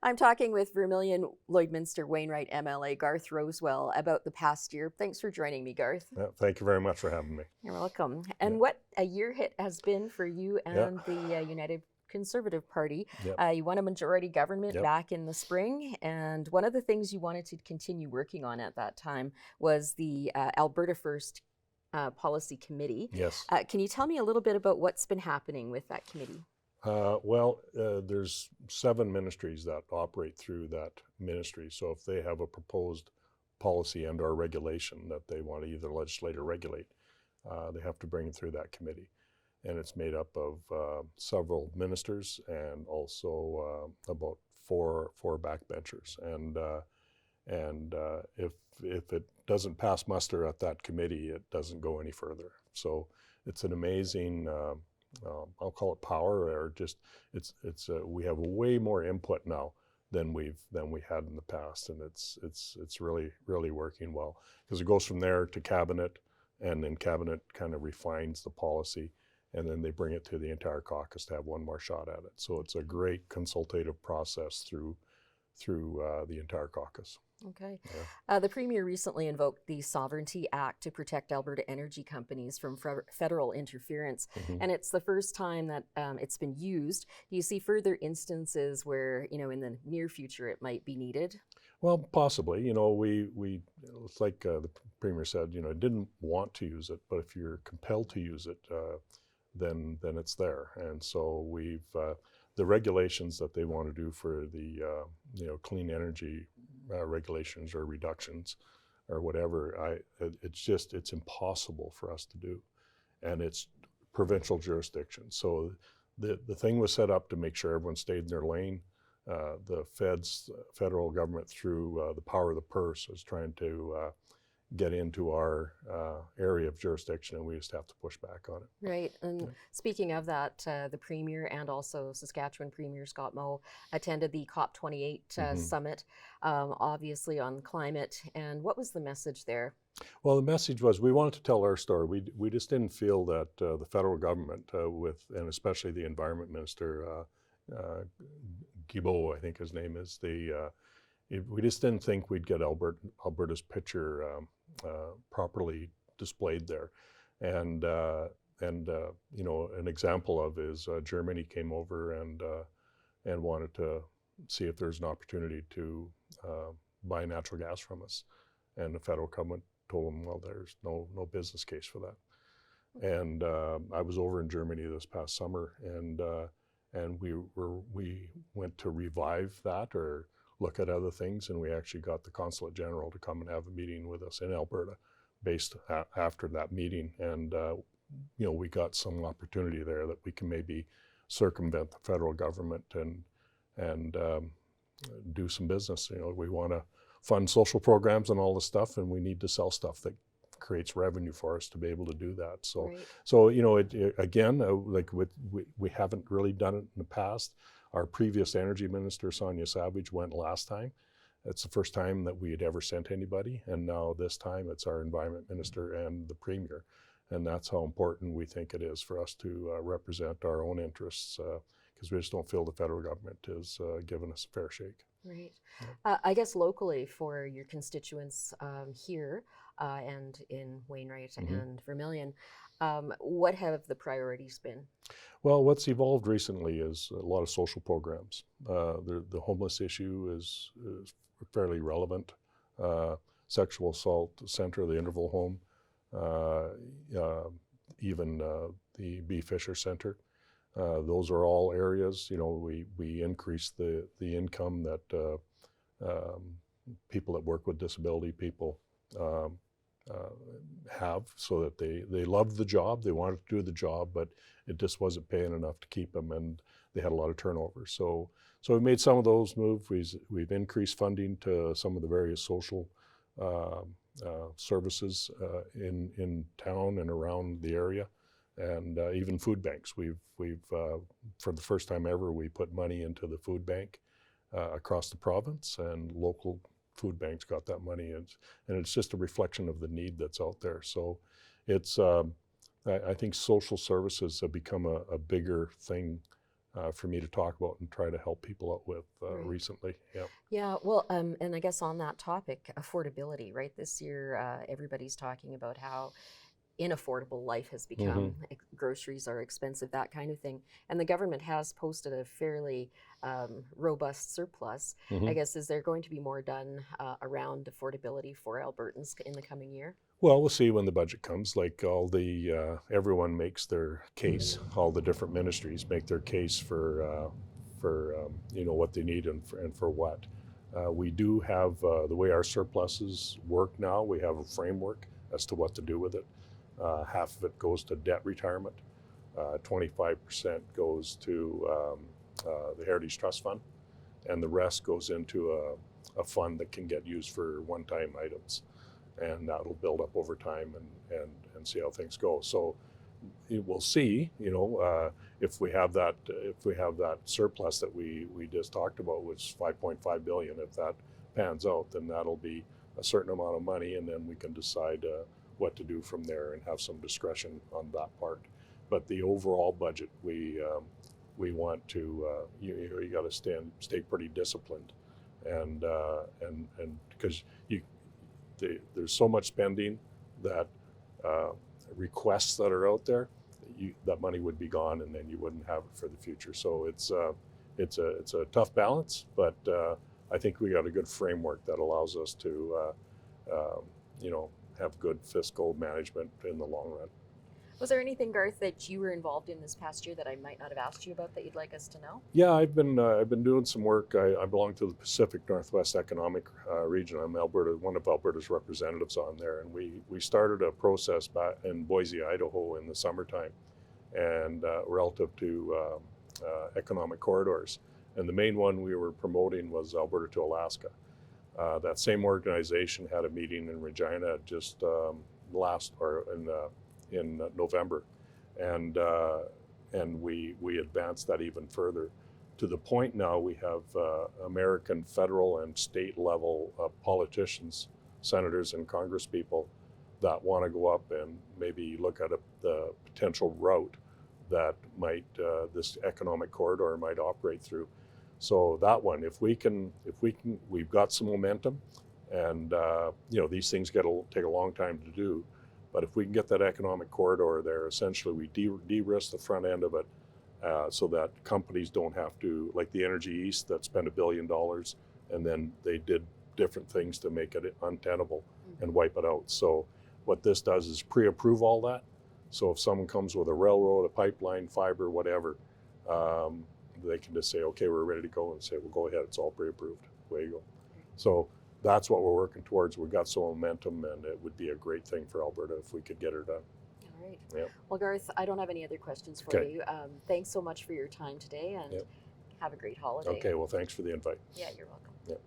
I'm talking with Vermilion Lloydminster Wainwright MLA Garth Rowswell about the past year. Thanks for joining me, Garth. Thank you very much for having me. You're welcome. And what a year it has been for you and the United Conservative Party. You won a majority government back in the spring, and one of the things you wanted to continue working on at that time was the Alberta First Policy Committee. Yes. Can you tell me a little bit about what's been happening with that committee? There's 7 ministries that operate through that ministry. So if they have a proposed policy and or regulation that they want to either legislate or regulate, they have to bring it through that committee. And it's made up of several ministers and also about four backbenchers. And if it doesn't pass muster at that committee, it doesn't go any further. So it's an amazing I'll call it power, or just we have way more input now than we had in the past, and it's really working well, because it goes from there to cabinet, and then cabinet kind of refines the policy, and then they bring it to the entire caucus to have one more shot at it. So it's a great consultative process through the entire caucus. Okay. The Premier recently invoked the Sovereignty Act to protect Alberta energy companies from federal interference, and it's the first time that it's been used. Do you see further instances where, in the near future it might be needed? Well, possibly. It's like the Premier said, didn't want to use it, but if you're compelled to use it, then it's there. And so we've the regulations that they want to do for the clean energy regulations or reductions or whatever, it's impossible for us to do, and it's provincial jurisdiction. So the thing was set up to make sure everyone stayed in their lane. The federal government, through the power of the purse, is trying to get into our area of jurisdiction, and we just have to push back on it. Right, and speaking of that, the Premier and also Saskatchewan Premier Scott Moe attended the COP28 summit, obviously on climate, and what was the message there? Well, the message was we wanted to tell our story. We just didn't feel that the federal government, and especially the Environment Minister, Guilbeault, I think his name is, we just didn't think we'd get Alberta's picture properly displayed there. And an example of is Germany came over and wanted to see if there's an opportunity to buy natural gas from us. And the federal government told them, well, there's no business case for that. And I was over in Germany this past summer, and we went to revive that or look at other things, and we actually got the Consulate General to come and have a meeting with us in Alberta based after that meeting. And we got some opportunity there that we can maybe circumvent the federal government and do some business. We want to fund social programs and all this stuff, and we need to sell stuff that creates revenue for us to be able to do that. So, we haven't really done it in the past. Our previous energy minister, Sonia Savage, went last time. It's the first time that we had ever sent anybody, and now this time it's our environment minister and the Premier. And that's how important we think it is for us to represent our own interests, because we just don't feel the federal government is giving us a fair shake. Right. I guess locally for your constituents here and in Wainwright and Vermilion, what have the priorities been? Well, what's evolved recently is a lot of social programs. The homeless issue is fairly relevant. Sexual assault center, the Interval Home, even the B. Fisher Center. Those are all areas, we increase the income that people that work with disability people have, so that they loved the job, they wanted to do the job, but it just wasn't paying enough to keep them, and they had a lot of turnover. So we made some of those moves. We've increased funding to some of the various social services in town and around the area, and even food banks. We've for the first time ever, we put money into the food bank across the province, and local food banks got that money, and it's just a reflection of the need that's out there. So it's I think social services have become a bigger thing for me to talk about and try to help people out with Right. recently. Yeah. Yeah, well, and I guess on that topic, affordability, right? This year, everybody's talking about how inaffordable life has become. Groceries are expensive, that kind of thing. And the government has posted a fairly robust surplus. I guess, is there going to be more done around affordability for Albertans in the coming year? Well, we'll see when the budget comes. Like everyone makes their case. All the different ministries make their case for what they need and for what. We do have the way our surpluses work now. We have a framework as to what to do with it. Half of it goes to debt retirement. 25% goes to the Heritage Trust Fund, and the rest goes into a fund that can get used for one-time items, and that'll build up over time and see how things go. So we'll see, if we have that surplus that we just talked about, which is $5.5 billion. If that pans out, then that'll be a certain amount of money, and then we can decide what to do from there and have some discretion on that part. But the overall budget, we want to you got to stay pretty disciplined, and because there's so much spending that requests that are out there, that money would be gone, and then you wouldn't have it for the future. So it's a tough balance, but I think we got a good framework that allows us to have good fiscal management in the long run. Was there anything, Garth, that you were involved in this past year that I might not have asked you about that you'd like us to know? Yeah, I've been doing some work. I belong to the Pacific Northwest Economic Region. I'm one of Alberta's representatives on there, and we started a process back in Boise, Idaho, in the summertime, and relative to economic corridors. And the main one we were promoting was Alberta to Alaska. That same organization had a meeting in Regina just in November, and we advanced that even further to the point now we have American federal and state level politicians, senators, and congresspeople that want to go up and maybe look at the potential route that this economic corridor might operate through. So that one, if we can, we've got some momentum, and these things take a long time to do. But if we can get that economic corridor there, essentially we de-risk the front end of it, so that companies don't have to, like the Energy East that spent $1 billion, and then they did different things to make it untenable and wipe it out. So what this does is pre-approve all that. So if someone comes with a railroad, a pipeline, fiber, whatever, they can just say, okay, we're ready to go, and say, well, go ahead, it's all pre-approved, away you go. So that's what we're working towards. We've got some momentum, and it would be a great thing for Alberta if we could get her done. All right. Yep. Well, Garth, I don't have any other questions for you. Thanks so much for your time today, and have a great holiday. Okay, well, thanks for the invite. Yeah, you're welcome. Yep.